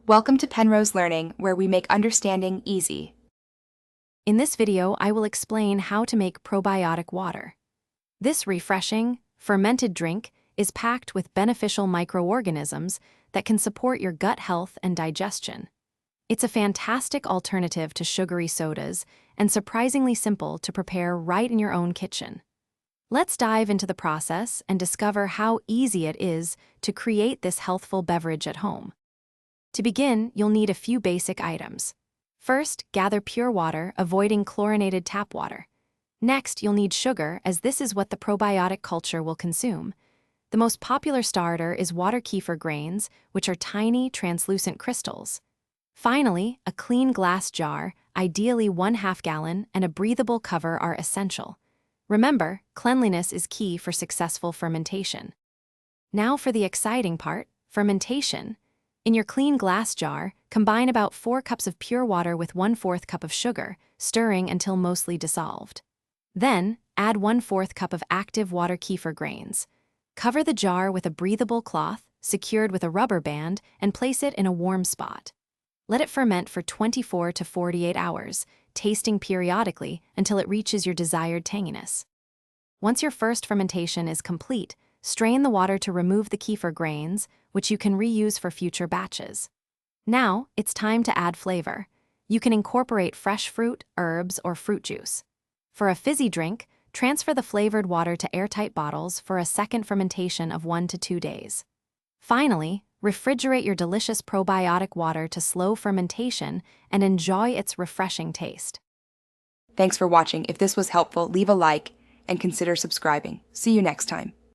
Welcome to Penrose Learning, where we make understanding easy. In this video, I will explain how to make probiotic water. This refreshing, fermented drink is packed with beneficial microorganisms that can support your gut health and digestion. It's a fantastic alternative to sugary sodas and surprisingly simple to prepare right in your own kitchen. Let's dive into the process and discover how easy it is to create this healthful beverage at home. To begin, you'll need a few basic items. First, gather pure water, avoiding chlorinated tap water. Next, you'll need sugar, as this is what the probiotic culture will consume. The most popular starter is water kefir grains, which are tiny, translucent crystals. Finally, a clean glass jar, ideally 1/2 gallon, and a breathable cover are essential. Remember, cleanliness is key for successful fermentation. Now for the exciting part, fermentation. In your clean glass jar, combine about 4 cups of pure water with 1/4 cup of sugar, stirring until mostly dissolved. Then, add 1/4 cup of active water kefir grains. Cover the jar with a breathable cloth, secured with a rubber band, and place it in a warm spot. Let it ferment for 24 to 48 hours, tasting periodically until it reaches your desired tanginess. Once your first fermentation is complete, strain the water to remove the kefir grains, which you can reuse for future batches. Now, it's time to add flavor. You can incorporate fresh fruit, herbs, or fruit juice. For a fizzy drink, transfer the flavored water to airtight bottles for a second fermentation of 1 to 2 days. Finally, refrigerate your delicious probiotic water to slow fermentation and enjoy its refreshing taste. Thanks for watching. If this was helpful, leave a like and consider subscribing. See you next time.